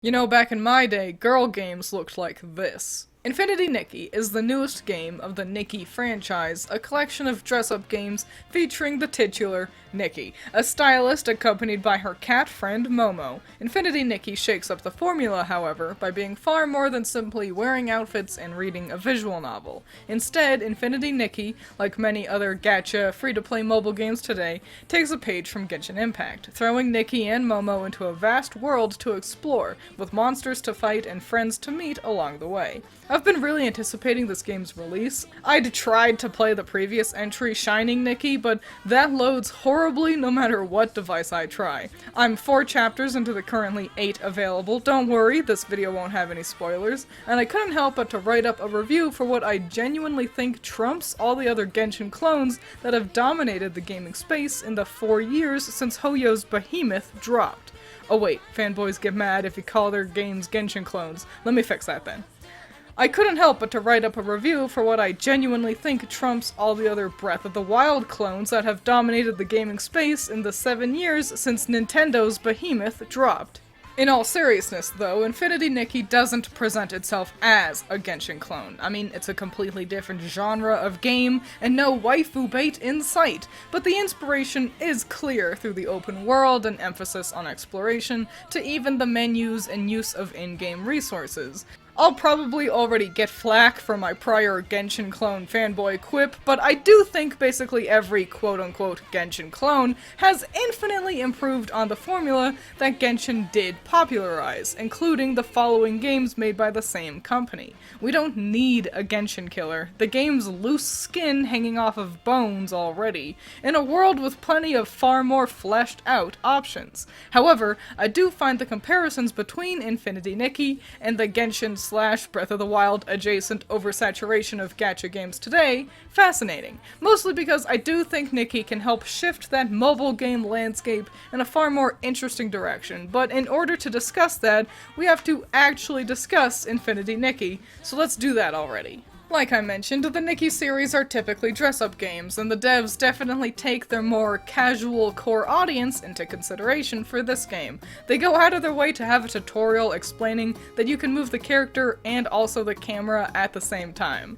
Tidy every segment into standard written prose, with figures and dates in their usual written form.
You know, back in my day, girl games looked like this. Infinity Nikki is the newest game of the Nikki franchise, a collection of dress-up games featuring the titular Nikki, a stylist accompanied by her cat friend Momo. Infinity Nikki shakes up the formula, however, by being far more than simply wearing outfits and reading a visual novel. Instead, Infinity Nikki, like many other gacha, free-to-play mobile games today, takes a page from Genshin Impact, throwing Nikki and Momo into a vast world to explore, with monsters to fight and friends to meet along the way. I've been really anticipating this game's release. I'd tried to play the previous entry, Shining Nikki, but that loads horribly no matter what device I try. I'm 4 chapters into the currently 8 available, don't worry, this video won't have any spoilers, and I couldn't help but to write up a review for what I genuinely think trumps all the other Genshin clones that have dominated the gaming space in the 4 years since Hoyo's Behemoth dropped. Oh wait, fanboys get mad if you call their games Genshin clones. Let me fix that then. I couldn't help but to write up a review for what I genuinely think trumps all the other Breath of the Wild clones that have dominated the gaming space in the 7 years since Nintendo's Behemoth dropped. In all seriousness, though, Infinity Nikki doesn't present itself as a Genshin clone. I mean, it's a completely different genre of game, and no waifu bait in sight, but the inspiration is clear through the open world and emphasis on exploration, to even the menus and use of in-game resources. I'll probably already get flack for my prior Genshin clone fanboy quip, but I do think basically every quote-unquote Genshin clone has infinitely improved on the formula that Genshin did popularize, including the following games made by the same company. We don't need a Genshin killer. The game's loose skin hanging off of bones already, in a world with plenty of far more fleshed out options. However, I do find the comparisons between Infinity Nikki and the Genshin / Breath of the Wild adjacent oversaturation of gacha games today fascinating, mostly because I do think Nikki can help shift that mobile game landscape in a far more interesting direction, but in order to discuss that, we have to actually discuss Infinity Nikki, so let's do that already. Like I mentioned, the Nikki series are typically dress-up games, and the devs definitely take their more casual core audience into consideration for this game. They go out of their way to have a tutorial explaining that you can move the character and also the camera at the same time.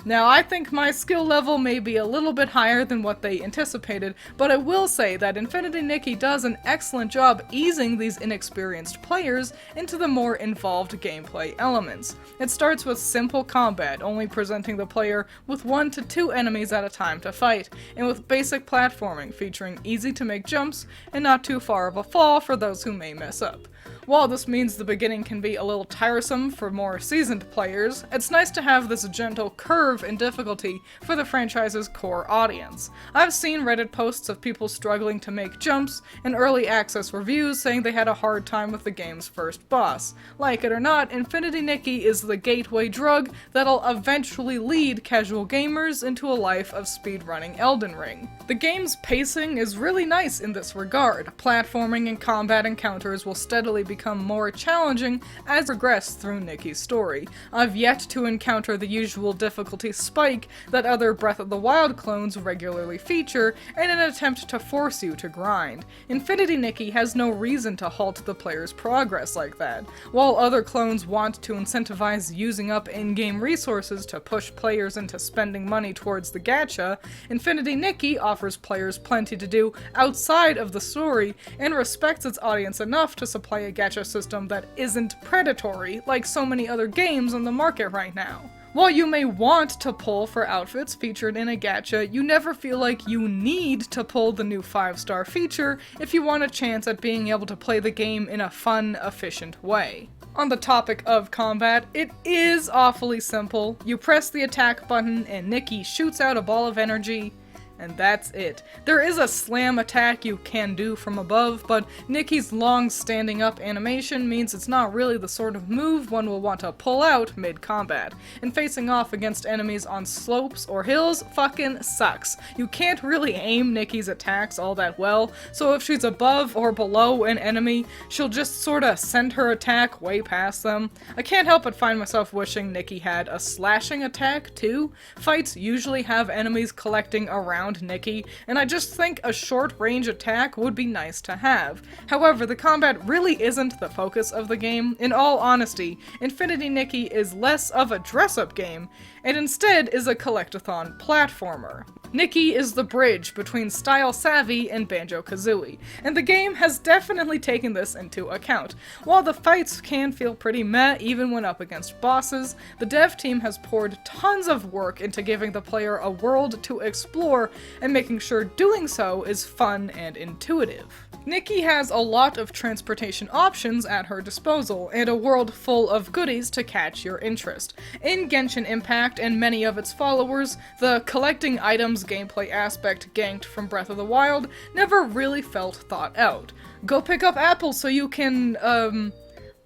Now, I think my skill level may be a little bit higher than what they anticipated, but I will say that Infinity Nikki does an excellent job easing these inexperienced players into the more involved gameplay elements. It starts with simple combat, only presenting the player with 1 to 2 enemies at a time to fight, and with basic platforming featuring easy to make jumps and not too far of a fall for those who may mess up. While this means the beginning can be a little tiresome for more seasoned players, it's nice to have this gentle curve in difficulty for the franchise's core audience. I've seen Reddit posts of people struggling to make jumps, and early access reviews saying they had a hard time with the game's first boss. Like it or not, Infinity Nikki is the gateway drug that'll eventually lead casual gamers into a life of speedrunning Elden Ring. The game's pacing is really nice in this regard. Platforming and combat encounters will steadily become more challenging as we progress through Nikki's story. I've yet to encounter the usual difficulty spike that other Breath of the Wild clones regularly feature in an attempt to force you to grind. Infinity Nikki has no reason to halt the player's progress like that. While other clones want to incentivize using up in-game resources to push players into spending money towards the gacha, Infinity Nikki offers players plenty to do outside of the story and respects its audience enough to supply a gacha system that isn't predatory like so many other games on the market right now. While you may want to pull for outfits featured in a gacha, you never feel like you need to pull the new 5-star feature if you want a chance at being able to play the game in a fun, efficient way. On the topic of combat, it is awfully simple. You press the attack button and Nikki shoots out a ball of energy, and that's it. There is a slam attack you can do from above, but Nikki's long standing up animation means it's not really the sort of move one will want to pull out mid-combat, and facing off against enemies on slopes or hills fucking sucks. You can't really aim Nikki's attacks all that well, so if she's above or below an enemy, she'll just sorta send her attack way past them. I can't help but find myself wishing Nikki had a slashing attack too. Fights usually have enemies collecting around around Nikki, and I just think a short-range attack would be nice to have. However, the combat really isn't the focus of the game. In all honesty, Infinity Nikki is less of a dress-up game, and instead is a collectathon platformer. Nikki is the bridge between Style Savvy and Banjo-Kazooie, and the game has definitely taken this into account. While the fights can feel pretty meh even when up against bosses, the dev team has poured tons of work into giving the player a world to explore and making sure doing so is fun and intuitive. Nikki has a lot of transportation options at her disposal, and a world full of goodies to catch your interest. In Genshin Impact and many of its followers, the collecting items gameplay aspect ganked from Breath of the Wild never really felt thought out. Go pick up apples so you can,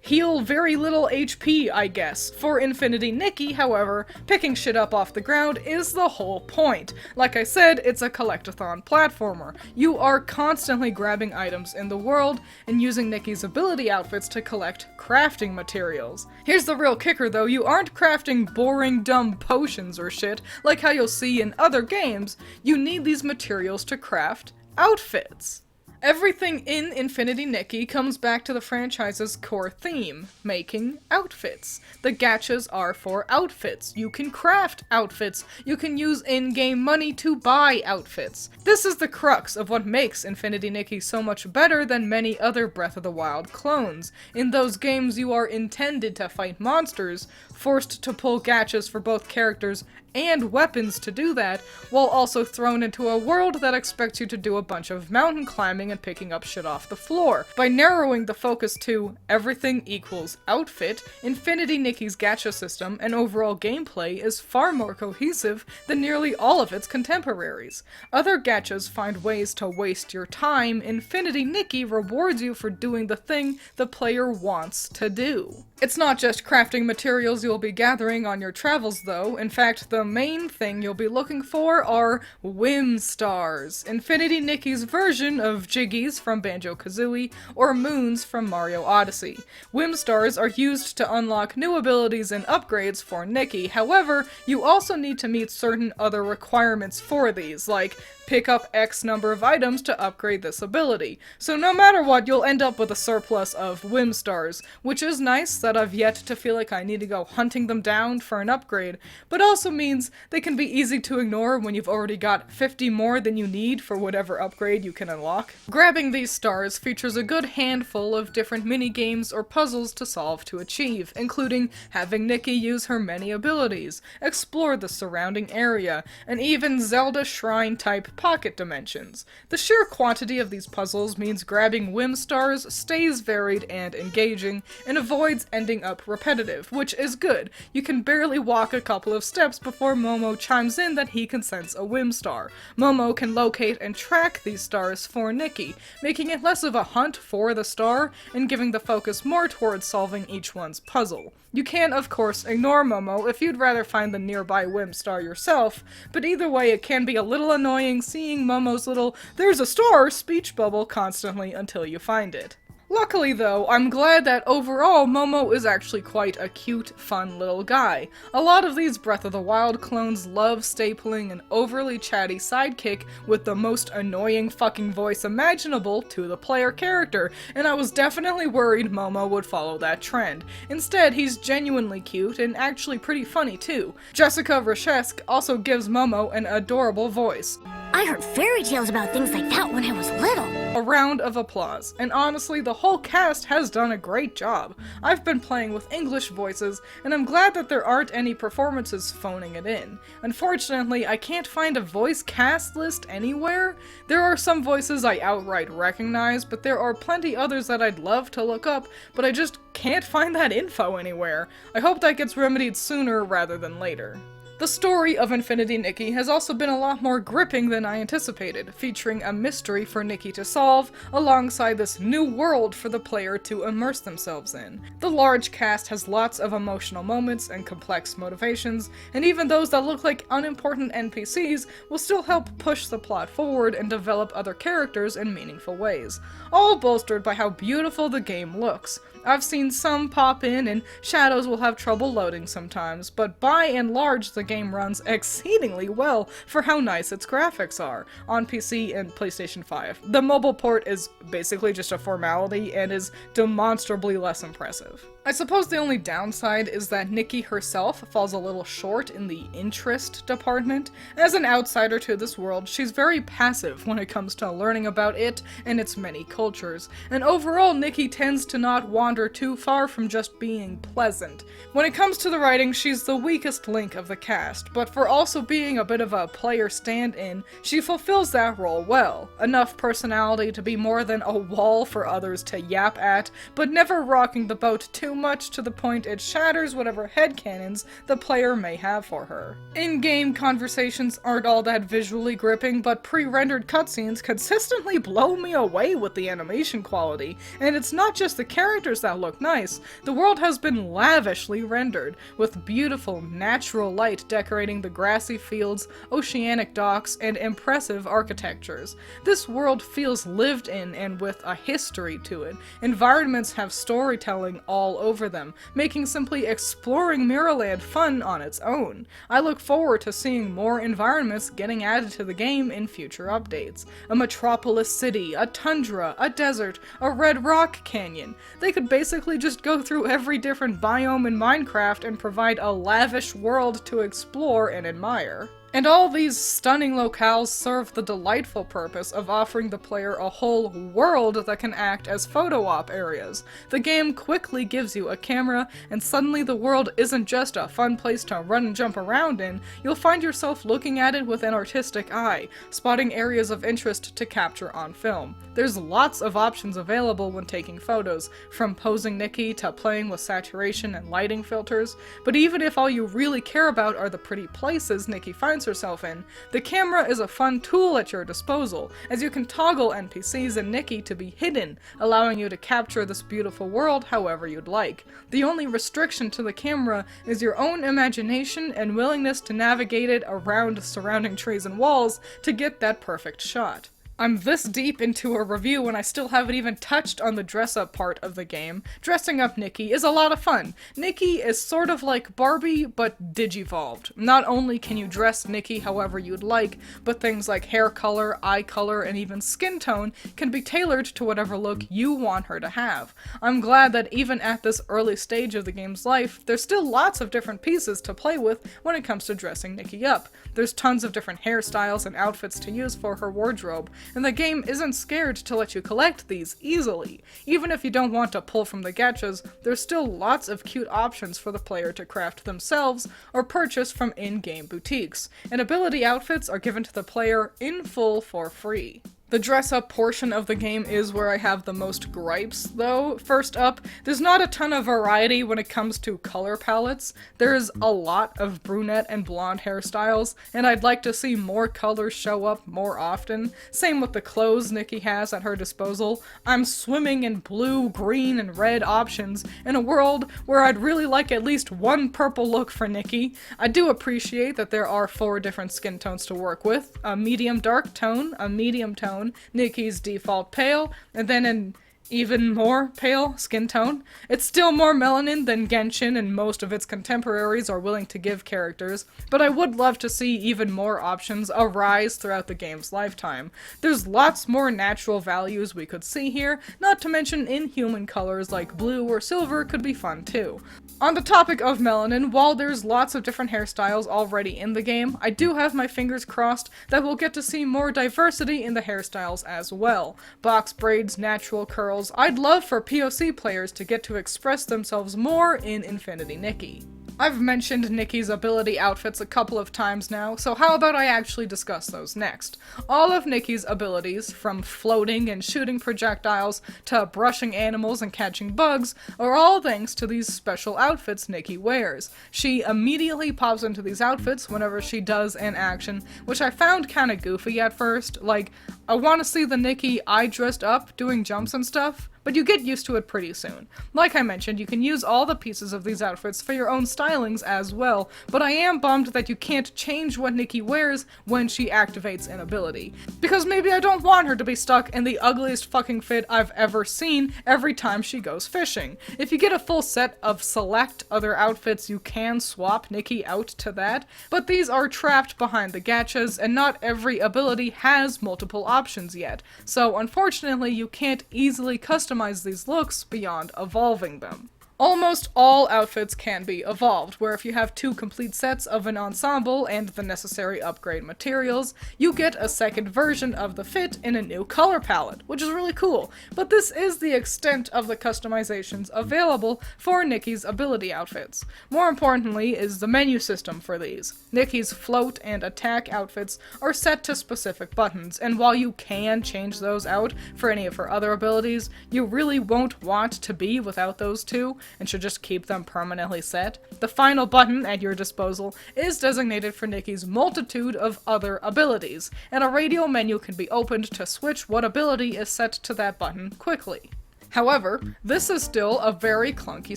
heal very little HP, I guess. For Infinity Nikki, however, picking shit up off the ground is the whole point. Like I said, it's a collectathon platformer. You are constantly grabbing items in the world and using Nikki's ability outfits to collect crafting materials. Here's the real kicker though, you aren't crafting boring, dumb potions or shit like how you'll see in other games. You need these materials to craft outfits. Everything in Infinity Nikki comes back to the franchise's core theme, making outfits. The gachas are for outfits. You can craft outfits. You can use in-game money to buy outfits. This is the crux of what makes Infinity Nikki so much better than many other Breath of the Wild clones. In those games you are intended to fight monsters, forced to pull gachas for both characters and weapons to do that, while also thrown into a world that expects you to do a bunch of mountain climbing and picking up shit off the floor. By narrowing the focus to everything equals outfit, Infinity Nikki's gacha system and overall gameplay is far more cohesive than nearly all of its contemporaries. Other gachas find ways to waste your time. Infinity Nikki rewards you for doing the thing the player wants to do. It's not just crafting materials you'll be gathering on your travels though. In fact, the main thing you'll be looking for are Whim stars, Infinity Nikki's version of Jiggies from Banjo-Kazooie or Moons from Mario Odyssey. Whim stars are used to unlock new abilities and upgrades for Nikki. However, you also need to meet certain other requirements for these, like pick up X number of items to upgrade this ability. So no matter what, you'll end up with a surplus of Whim stars, which is nice that I've yet to feel like I need to go hunting them down for an upgrade, but also means they can be easy to ignore when you've already got 50 more than you need for whatever upgrade you can unlock. Grabbing these stars features a good handful of different mini-games or puzzles to solve to achieve, including having Nikki use her many abilities, explore the surrounding area, and even Zelda Shrine-type pocket dimensions. The sheer quantity of these puzzles means grabbing Whim stars stays varied and engaging, and avoids ending up repetitive, which is good. You can barely walk a couple of steps before Momo chimes in that he can sense a Whim star. Momo can locate and track these stars for Nikki, making it less of a hunt for the star and giving the focus more towards solving each one's puzzle. You can, of course, ignore Momo if you'd rather find the nearby Whim star yourself, but either way it can be a little annoying seeing Momo's little "there's a star" speech bubble constantly until you find it. Luckily though, I'm glad that overall Momo is actually quite a cute, fun little guy. A lot of these Breath of the Wild clones love stapling an overly chatty sidekick with the most annoying fucking voice imaginable to the player character, and I was definitely worried Momo would follow that trend. Instead, he's genuinely cute and actually pretty funny too. Jessica Rachesk also gives Momo an adorable voice. I heard fairy tales about things like that when I was little. A round of applause, and honestly, the whole cast has done a great job. I've been playing with English voices, and I'm glad that there aren't any performances phoning it in. Unfortunately, I can't find a voice cast list anywhere. There are some voices I outright recognize, but there are plenty others that I'd love to look up, but I just can't find that info anywhere. I hope that gets remedied sooner rather than later. The story of Infinity Nikki has also been a lot more gripping than I anticipated, featuring a mystery for Nikki to solve, alongside this new world for the player to immerse themselves in. The large cast has lots of emotional moments and complex motivations, and even those that look like unimportant NPCs will still help push the plot forward and develop other characters in meaningful ways, all bolstered by how beautiful the game looks. I've seen some pop in and shadows will have trouble loading sometimes, but by and large the game runs exceedingly well for how nice its graphics are on PC and PlayStation 5. The mobile port is basically just a formality and is demonstrably less impressive. I suppose the only downside is that Nikki herself falls a little short in the interest department. As an outsider to this world, she's very passive when it comes to learning about it and its many cultures, and overall Nikki tends to not wander too far from just being pleasant. When it comes to the writing, she's the weakest link of the cast, but for also being a bit of a player stand-in, she fulfills that role well. Enough personality to be more than a wall for others to yap at, but never rocking the boat too much to the point it shatters whatever headcanons the player may have for her. In-game conversations aren't all that visually gripping, but pre-rendered cutscenes consistently blow me away with the animation quality, and it's not just the characters that look nice. The world has been lavishly rendered, with beautiful natural light decorating the grassy fields, oceanic docks, and impressive architectures. This world feels lived in and with a history to it. Environments have storytelling all over them, making simply exploring Mirrorland fun on its own. I look forward to seeing more environments getting added to the game in future updates. A metropolis city, a tundra, a desert, a red rock canyon. They could basically just go through every different biome in Minecraft and provide a lavish world to explore and admire. And all these stunning locales serve the delightful purpose of offering the player a whole world that can act as photo op areas. The game quickly gives you a camera, and suddenly the world isn't just a fun place to run and jump around in. You'll find yourself looking at it with an artistic eye, spotting areas of interest to capture on film. There's lots of options available when taking photos, from posing Nikki to playing with saturation and lighting filters, but even if all you really care about are the pretty places Nikki finds herself in, the camera is a fun tool at your disposal, as you can toggle NPCs and Nikki to be hidden, allowing you to capture this beautiful world however you'd like. The only restriction to the camera is your own imagination and willingness to navigate it around surrounding trees and walls to get that perfect shot. I'm this deep into a review and I still haven't even touched on the dress-up part of the game. Dressing up Nikki is a lot of fun. Nikki is sort of like Barbie, but digivolved. Not only can you dress Nikki however you'd like, but things like hair color, eye color, and even skin tone can be tailored to whatever look you want her to have. I'm glad that even at this early stage of the game's life, there's still lots of different pieces to play with when it comes to dressing Nikki up. There's tons of different hairstyles and outfits to use for her wardrobe, and the game isn't scared to let you collect these easily. Even if you don't want to pull from the gachas, there's still lots of cute options for the player to craft themselves or purchase from in-game boutiques, and ability outfits are given to the player in full for free. The dress-up portion of the game is where I have the most gripes, though. First up, there's not a ton of variety when it comes to color palettes. There's a lot of brunette and blonde hairstyles, and I'd like to see more colors show up more often. Same with the clothes Nikki has at her disposal. I'm swimming in blue, green, and red options in a world where I'd really like at least one purple look for Nikki. I do appreciate that there are 4 different skin tones to work with: a medium dark tone, a medium tone, Nikki's default pale, and then an even more pale skin tone. It's still more melanin than Genshin and most of its contemporaries are willing to give characters, but I would love to see even more options arise throughout the game's lifetime. There's lots more natural values we could see here, not to mention inhuman colors like blue or silver could be fun too. On the topic of melanin, while there's lots of different hairstyles already in the game, I do have my fingers crossed that we'll get to see more diversity in the hairstyles as well. Box braids, natural curls. I'd love for POC players to get to express themselves more in Infinity Nikki. I've mentioned Nikki's ability outfits a couple of times now, so how about I actually discuss those next? All of Nikki's abilities, from floating and shooting projectiles to brushing animals and catching bugs, are all thanks to these special outfits Nikki wears. She immediately pops into these outfits whenever she does an action, which I found kinda goofy at first. Like, I want to see the Nikki I dressed up doing jumps and stuff, but you get used to it pretty soon. Like I mentioned, you can use all the pieces of these outfits for your own stylings as well, but I am bummed that you can't change what Nikki wears when she activates an ability. Because maybe I don't want her to be stuck in the ugliest fucking fit I've ever seen every time she goes fishing. If you get a full set of select other outfits, you can swap Nikki out to that, but these are trapped behind the gachas, and not every ability has multiple options yet, so unfortunately you can't easily customize these looks beyond evolving them. Almost all outfits can be evolved, where if you have 2 complete sets of an ensemble and the necessary upgrade materials, you get a second version of the fit in a new color palette, which is really cool, but this is the extent of the customizations available for Nikki's ability outfits. More importantly is the menu system for these. Nikki's float and attack outfits are set to specific buttons, and while you can change those out for any of her other abilities, you really won't want to be without those two, and should just keep them permanently set. The final button at your disposal is designated for Nikki's multitude of other abilities, and a radial menu can be opened to switch what ability is set to that button quickly. However, this is still a very clunky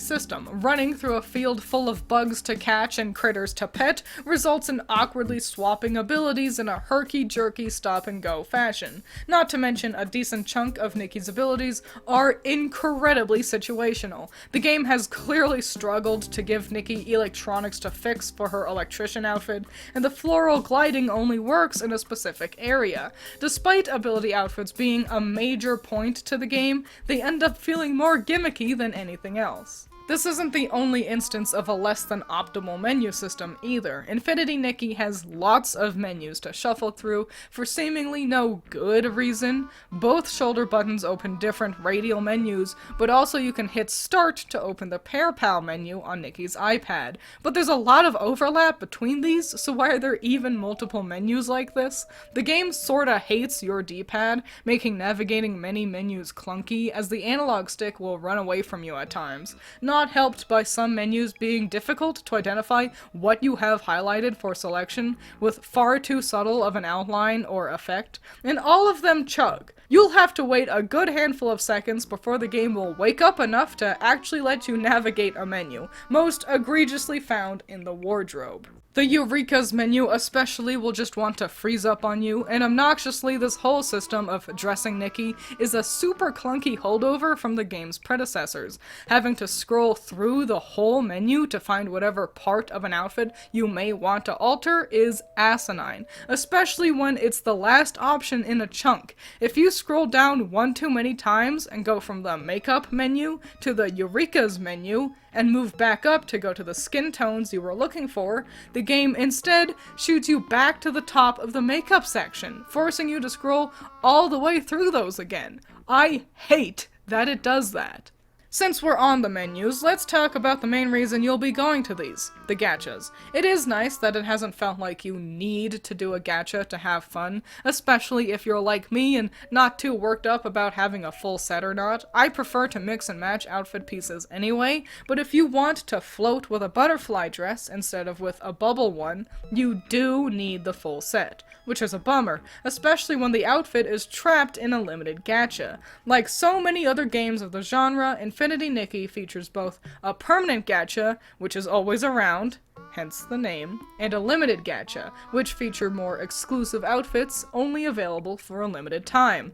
system. Running through a field full of bugs to catch and critters to pet results in awkwardly swapping abilities in a herky-jerky stop-and-go fashion. Not to mention, a decent chunk of Nikki's abilities are incredibly situational. The game has clearly struggled to give Nikki electronics to fix for her electrician outfit, and the floral gliding only works in a specific area. Despite ability outfits being a major point to the game, they end up feeling more gimmicky than anything else. This isn't the only instance of a less than optimal menu system either. Infinity Nikki has lots of menus to shuffle through for seemingly no good reason. Both shoulder buttons open different radial menus, but also you can hit start to open the Pair Pal menu on Nikki's iPad. But there's a lot of overlap between these, so why are there even multiple menus like this? The game sorta hates your D-pad, making navigating many menus clunky, as the analog stick will run away from you at times. Not helped by some menus being difficult to identify what you have highlighted for selection, with far too subtle of an outline or effect, and all of them chug. You'll have to wait a good handful of seconds before the game will wake up enough to actually let you navigate a menu, most egregiously found in the wardrobe. The Eureka's menu especially will just want to freeze up on you, and obnoxiously this whole system of dressing Nikki is a super clunky holdover from the game's predecessors. Having to scroll through the whole menu to find whatever part of an outfit you may want to alter is asinine, especially when it's the last option in a chunk. If you scroll down one too many times and go from the makeup menu to the Eureka's menu, and move back up to go to the skin tones you were looking for, the game instead shoots you back to the top of the makeup section, forcing you to scroll all the way through those again. I hate that it does that. Since we're on the menus, let's talk about the main reason you'll be going to these, the gachas. It is nice that it hasn't felt like you need to do a gacha to have fun, especially if you're like me and not too worked up about having a full set or not. I prefer to mix and match outfit pieces anyway, but if you want to float with a butterfly dress instead of with a bubble one, you do need the full set, which is a bummer, especially when the outfit is trapped in a limited gacha. Like so many other games of the genre, Infinity Nikki features both a permanent gacha, which is always around, hence the name, and a limited gacha, which feature more exclusive outfits only available for a limited time,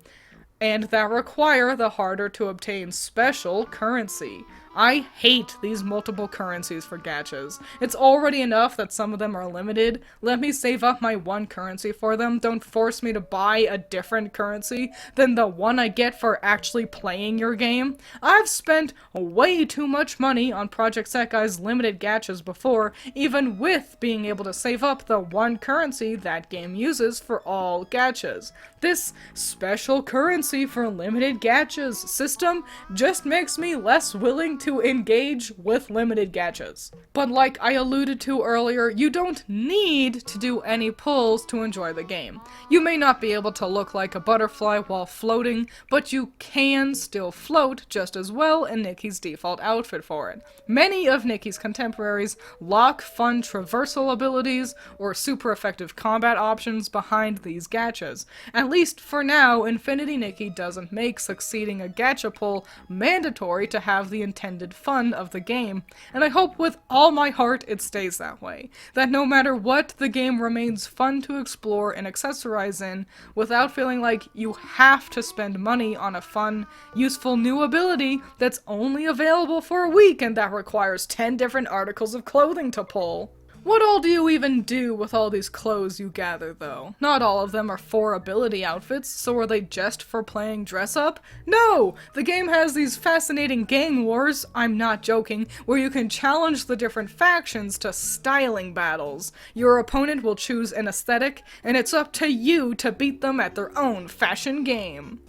and that require the harder to obtain special currency. I hate these multiple currencies for gachas. It's already enough that some of them are limited. Let me save up my one currency for them. Don't force me to buy a different currency than the one I get for actually playing your game. I've spent way too much money on Project Sekai's limited gachas before, even with being able to save up the one currency that game uses for all gachas. This special currency for limited gachas system just makes me less willing to engage with limited gachas. But like I alluded to earlier, you don't need to do any pulls to enjoy the game. You may not be able to look like a butterfly while floating, but you can still float just as well in Nikki's default outfit for it. Many of Nikki's contemporaries lock fun traversal abilities or super effective combat options behind these gachas. At least for now, Infinity Nikki doesn't make succeeding a gacha pull mandatory to have the intended fun of the game, and I hope with all my heart it stays that way. That no matter what, the game remains fun to explore and accessorize in without feeling like you have to spend money on a fun, useful new ability that's only available for a week and that requires 10 different articles of clothing to pull. What all do you even do with all these clothes you gather, though? Not all of them are for ability outfits, so are they just for playing dress-up? No! The game has these fascinating gang wars, I'm not joking, where you can challenge the different factions to styling battles. Your opponent will choose an aesthetic, and it's up to you to beat them at their own fashion game.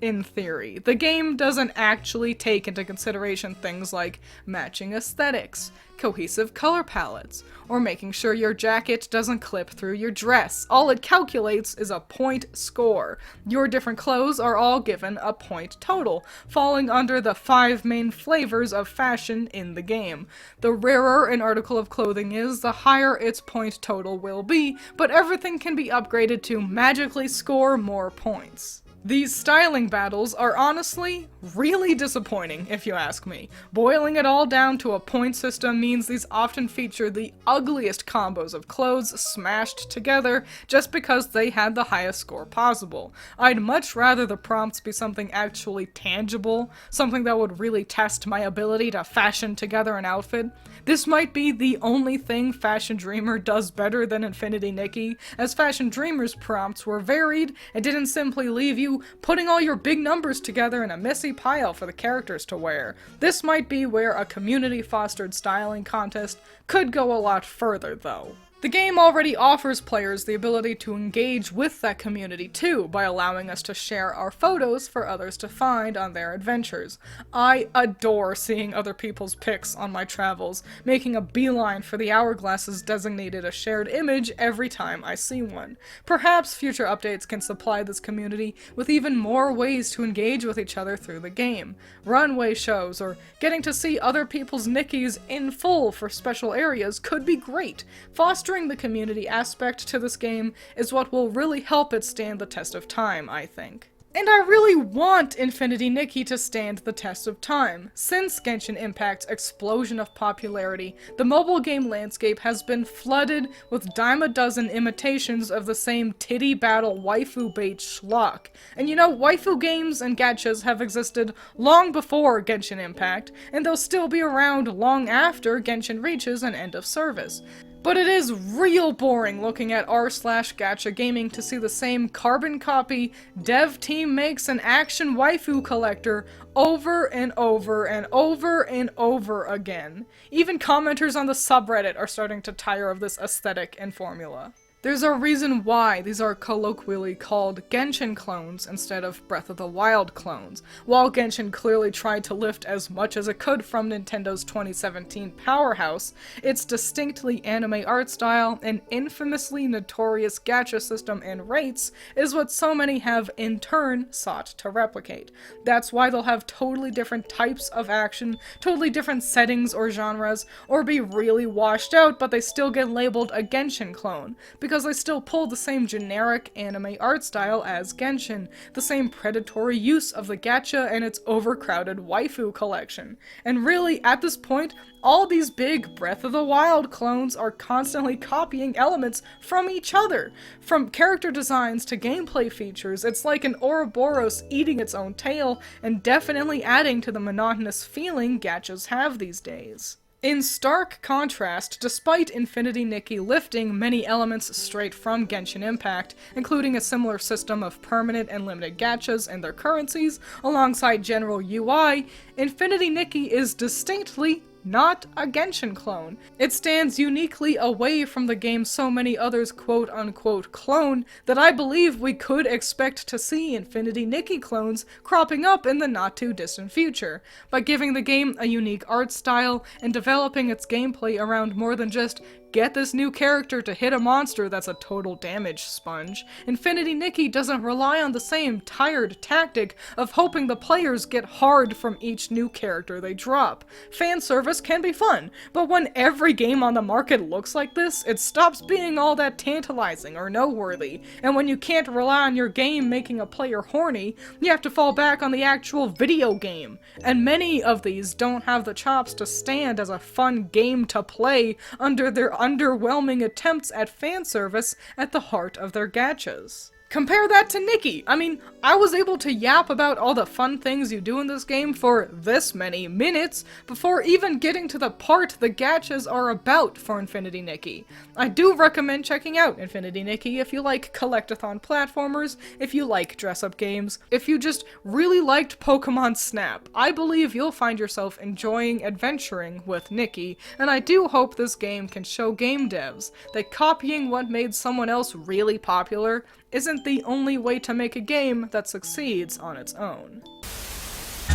In theory. The game doesn't actually take into consideration things like matching aesthetics, cohesive color palettes, or making sure your jacket doesn't clip through your dress. All it calculates is a point score. Your different clothes are all given a point total, falling under the 5 main flavors of fashion in the game. The rarer an article of clothing is, the higher its point total will be, but everything can be upgraded to magically score more points. These styling battles are honestly really disappointing, if you ask me. Boiling it all down to a point system means these often feature the ugliest combos of clothes smashed together just because they had the highest score possible. I'd much rather the prompts be something actually tangible, something that would really test my ability to fashion together an outfit. This might be the only thing Fashion Dreamer does better than Infinity Nikki, as Fashion Dreamer's prompts were varied and didn't simply leave you putting all your big numbers together in a messy pile for the characters to wear. This might be where a community-fostered styling contest could go a lot further, though. The game already offers players the ability to engage with that community too, by allowing us to share our photos for others to find on their adventures. I adore seeing other people's pics on my travels, making a beeline for the hourglasses designated a shared image every time I see one. Perhaps future updates can supply this community with even more ways to engage with each other through the game. Runway shows, or getting to see other people's Nikkis in full for special areas could be great. Fostering the community aspect to this game is what will really help it stand the test of time, I think. And I really want Infinity Nikki to stand the test of time. Since Genshin Impact's explosion of popularity, the mobile game landscape has been flooded with dime a dozen imitations of the same titty battle waifu bait schlock. And you know, waifu games and gachas have existed long before Genshin Impact, and they'll still be around long after Genshin reaches an end of service. But it is real boring looking at r/gacha gaming to see the same carbon copy dev team makes an action waifu collector over and over and over and over again. Even commenters on the subreddit are starting to tire of this aesthetic and formula. There's a reason why these are colloquially called Genshin clones instead of Breath of the Wild clones. While Genshin clearly tried to lift as much as it could from Nintendo's 2017 powerhouse, its distinctly anime art style and infamously notorious gacha system and rates is what so many have in turn sought to replicate. That's why they'll have totally different types of action, totally different settings or genres, or be really washed out but they still get labeled a Genshin clone, because they still pull the same generic anime art style as Genshin, the same predatory use of the gacha and its overcrowded waifu collection. And really, at this point, all these big Breath of the Wild clones are constantly copying elements from each other. From character designs to gameplay features, it's like an Ouroboros eating its own tail and definitely adding to the monotonous feeling gachas have these days. In stark contrast, despite Infinity Nikki lifting many elements straight from Genshin Impact, including a similar system of permanent and limited gachas and their currencies, alongside general UI, Infinity Nikki is distinctly not a Genshin clone. It stands uniquely away from the game so many others quote-unquote clone that I believe we could expect to see Infinity Nikki clones cropping up in the not-too-distant future, by giving the game a unique art style and developing its gameplay around more than just get this new character to hit a monster that's a total damage sponge. Infinity Nikki doesn't rely on the same tired tactic of hoping the players get hard from each new character they drop. Fan service can be fun, but when every game on the market looks like this, it stops being all that tantalizing or noteworthy, and when you can't rely on your game making a player horny, you have to fall back on the actual video game. And many of these don't have the chops to stand as a fun game to play under their underwhelming attempts at fan service at the heart of their gachas. Compare that to Nikki. I mean, I was able to yap about all the fun things you do in this game for this many minutes before even getting to the part the gachas are about for Infinity Nikki. I do recommend checking out Infinity Nikki if you like collectathon platformers, if you like dress-up games, if you just really liked Pokemon Snap. I believe you'll find yourself enjoying adventuring with Nikki, and I do hope this game can show game devs that copying what made someone else really popular isn't the only way to make a game that succeeds on its own.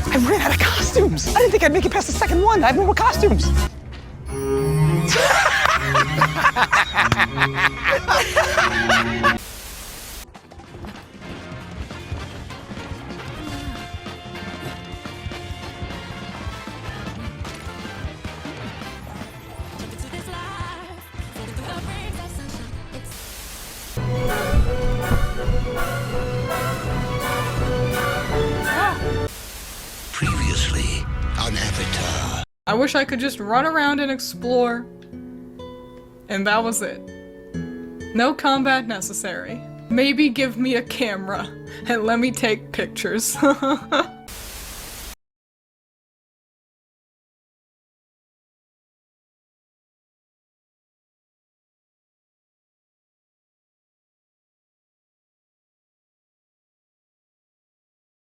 I ran out of costumes! I didn't think I'd make it past the second one! I have no more costumes! Previously on Avatar. I wish I could just run around and explore, and that was it. No combat necessary. Maybe give me a camera and let me take pictures.